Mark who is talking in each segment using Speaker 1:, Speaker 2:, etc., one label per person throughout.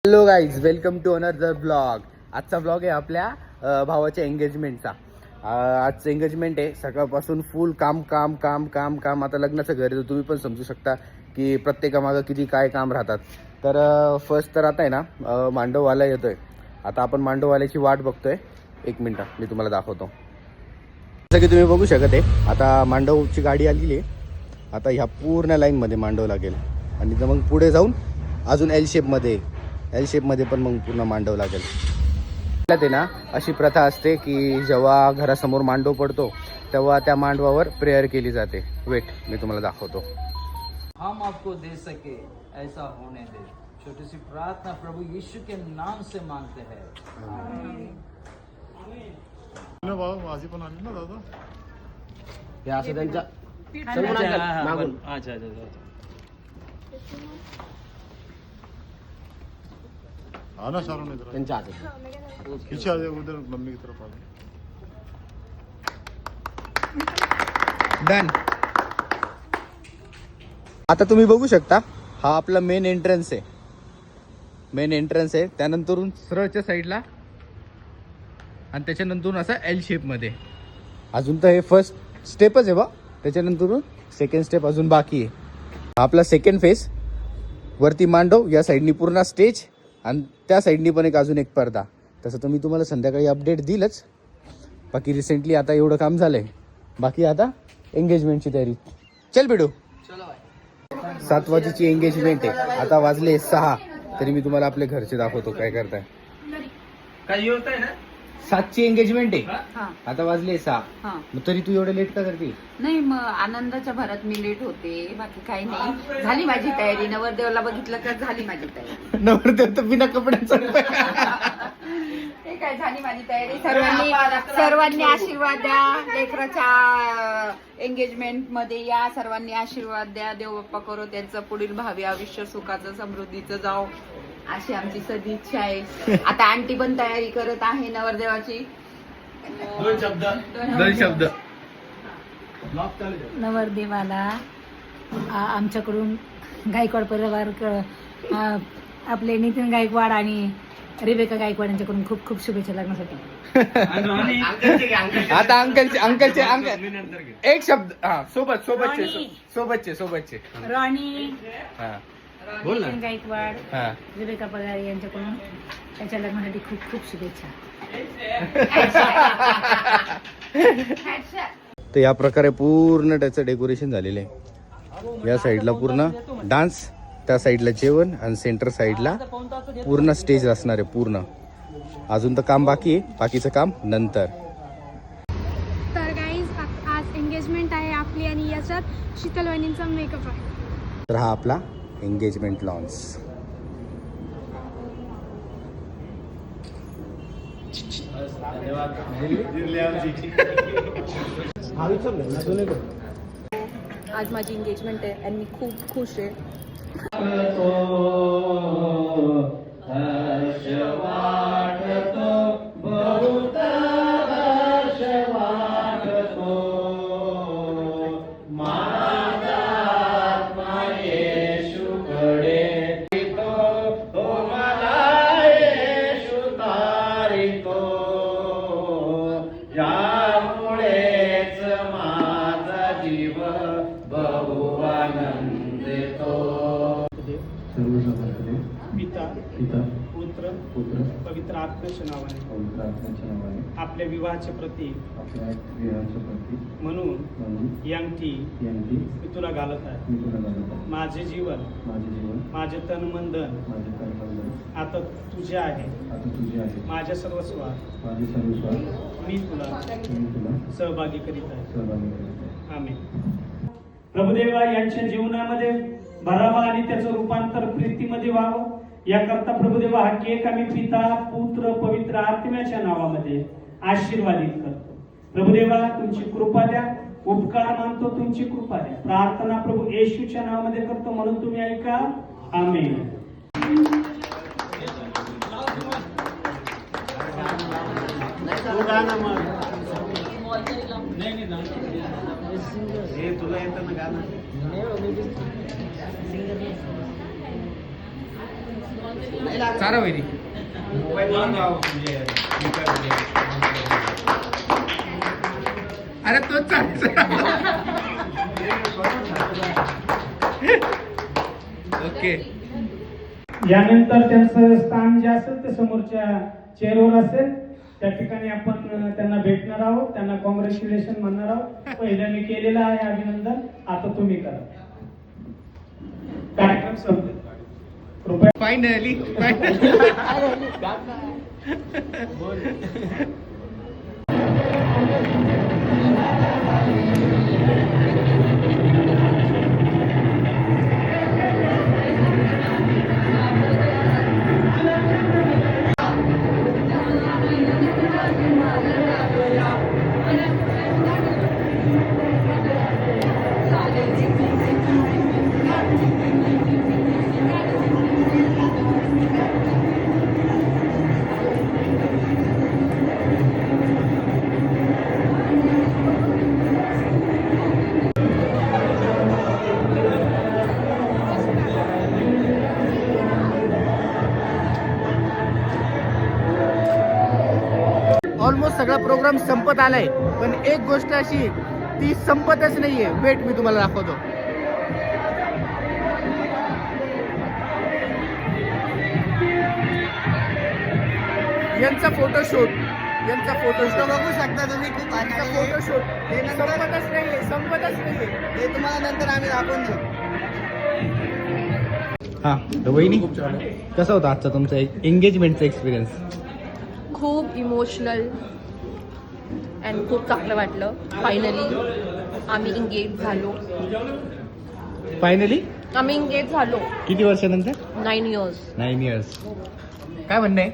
Speaker 1: Hello guys, welcome to another blog. आजचा blog आहे आपल्या भावाच्या एंगेजमेंटचा. आजचं एंगेजमेंट आहे. सकाळपासून फुल काम काम काम काम काम. आता लग्नाचं घर आहे, तुम्ही पण समजू शकता की प्रत्येकामागं किती काय काम राहतात. तर फर्स्ट तर आता आहे ना मांडववाला येतोय. आता आपण मांडववाल्याची वाट बघतोय. एक मिनटं मी तुम्हाला दाखवतो. जसं की तुम्ही बघू शकत आहे, आता मांडवची गाडी आलेली आहे. आता ह्या पूर्ण लाईनमध्ये मांडव लागेल आणि मग पुढे जाऊन अजून एल शेपमध्ये पण मग पूर्ण मांडव लागेल. ते ना अशी प्रथा असते की जेव्हा घरासमोर मांडव पडतो तेव्हा त्या मांडवावर प्रेयर केली जाते. वेट, मी तुम्हाला दाखवतो.
Speaker 2: हम आपको दे सके ऐसा होने दे. छोटी सी प्रार्थना प्रभु यीशु के नाम से मांगते हैं.
Speaker 3: माझी पण आली ना दादा.
Speaker 1: हे असं त्यांच्या मागून
Speaker 2: अच्छा.
Speaker 3: हाँ ना शारों इधर
Speaker 1: त्यांच्या हातात.
Speaker 3: पीछे आ जाए, उधर मम्मी की तरफ आ जाए.
Speaker 1: डन. आता तुम्ही बघू शकता, हा आपला मेन एंट्रन्स आहे. त्यानंतर सरळच्या साईडला आणि त्याच्यानंतर असं एल शेपमध्ये. अजून तर हे फर्स्ट स्टेपच आहे बा. त्याच्यानंतर सेकंड स्टेप अजून बाकी आहे. आपला सेकंड फेज. वरती मांडव, या साईडनी पूर्ण स्टेज आणि त्या साईडनी पण अजून एक पडदा. तसं तर मी तुम्हाला संध्याकाळी अपडेट दिलंच. बाकी रिसेंटली आता एवढं काम झालंय. बाकी आता एंगेजमेंटची तयारी. चल बेडू. 7 वाजेची एंगेजमेंट आहे. आता वाजले 6. तरी मी तुम्हाला आपले घरचे दाखवतो काय करताय.
Speaker 2: काही होत आहे ना.
Speaker 1: 7ची एंगेजमेंट आहे.
Speaker 4: हा.
Speaker 1: आता वाजले 6.
Speaker 4: हा.
Speaker 1: मग तरी तू एवढं लेट का करते.
Speaker 4: नाही, मग आनंदाच्या भरात मी लेट होते. बाकी काही नाही. झाली माझी तयारी. नवरदेवाला बघितलं का झाली माझी तयारी.
Speaker 1: नवरदेव तर बिना कपड्यांचा.
Speaker 4: ते काय, झाली माझी तयारी. सर्वांनी आशीर्वाद द्या. लेकराच्या एंगेजमेंट मध्ये या. सर्वांनी आशीर्वाद द्या. देव बाप्पा करो त्यांचं पुढील भावी आयुष्य सुखाचं समृद्धीचं जाओ, अशी आमची सदिच्छा आहे. आता आंटी पण तयारी करत आहे नवरदेवाची.
Speaker 2: 2 शब्द.
Speaker 5: नवरदेवाला आमच्याकडून गायकवाड परिवार, आपले नितीन गायकवाड आणि रेबेका गायकवाड यांच्याकडून खूप खूप शुभेच्छा लग्नासाठी.
Speaker 1: आता अंकलचे एक शब्द. हा, सोबतचे
Speaker 5: रॉनी,
Speaker 1: हा, बोल ना.
Speaker 5: नितीन गायकवाड,
Speaker 1: हा.
Speaker 5: रेबेका पगारे यांच्याकडून त्यांच्या लग्नासाठी खूप खूप शुभेच्छा.
Speaker 1: तर या प्रकारे पूर्ण त्याचं डेकोरेशन झालेलं आहे. या साईडला पूर्ण डान्स, त्या साईडला जेवण आणि सेंटर साईडला पूर्ण स्टेज असणार आहे. पूर्ण अजून तर काम बाकी आहे. बाकीचं काम नंतर.
Speaker 6: तर गाईज, आज एंगेजमेंट आहे आपली आणि याच्यात शीतलवाहिनींचा मेकअप आहे.
Speaker 1: तर हा आपला एंगेजमेंट लॉन्स.
Speaker 4: आज माझी एंगेजमेंट आहे आणि मी खूप खुश आहे.
Speaker 7: पिता पुत्र पवित्र आत्म्याच्या नावाने आपल्या विवाहाचे प्रतीक म्हणून ही अंगठी मी तुला घालत आहे. माझे जीवन माझे तन मन धन आता तुझे आहे. माझ्या सर्वस्वात मी तुला सहभागी करीत आहे. आमेन.
Speaker 8: प्रभुदेवा यांच्या जीवनामध्ये भरावा आणि त्याचं रूपांतर प्रीतीमध्ये व्हावं याकरता प्रभुदेवा हा केक आम्ही पिता पुत्र पवित्र आत्म्याच्या नावामध्ये आशीर्वादित करतो. प्रभुदेवा तुमची कृपा द्या. उपकार मानतो, तुमची कृपा द्या. प्रार्थना प्रभू येशूच्या नावामध्ये करतो, म्हणून तुम्ही ऐका. आमेन.
Speaker 2: तुला येतं ना गाणं.
Speaker 1: चारा वहिनी अरे तोच चालायचा ओके.
Speaker 8: यानंतर त्यांचं स्थान जे असेल ते समोरच्या चेअरवर असेल. त्या ठिकाणी आपण त्यांना भेटणार आहोत, त्यांना कॉंग्रॅच्युलेशन म्हणणार आहोत. पहिलं मी केलेलं आहे अभिनंदन, आता तुम्ही करा. कार्यक्रम संपले. कृपया
Speaker 1: फायनली ऑलमोस्ट सगळा प्रोग्राम संपत आलाय, पण एक गोष्ट अशी ती संपतच नाहीये. वेट मी तुम्हाला दाखवतो. यांचा फोटोशूट बघू शकता तुम्ही. फोटोशूट संपतच नाहीये. हे तुम्हाला नंतर आम्ही दाखवून देऊ. हा तर वहिनी, कसा होता आजचा तुमचा एंगेजमेंटचा एक्सपिरियन्स?
Speaker 9: खूप इमोशनल अँड खूप चांगलं वाटलं. फायनली आम्ही एंगेज झालो.
Speaker 1: किती वर्षानंतर?
Speaker 9: 9 years.
Speaker 1: 9 years. काय म्हणणं आहे?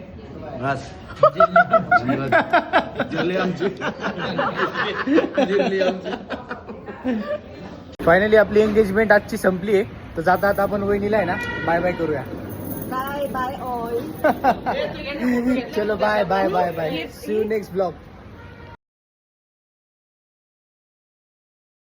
Speaker 1: फायनली आपली एंगेजमेंट आजची संपली आहे. तर जाता आता आपण वहिनीला आहे ना बाय बाय करूया.
Speaker 4: Bye bye all.
Speaker 1: चलो bye bye bye bye. See you next blog.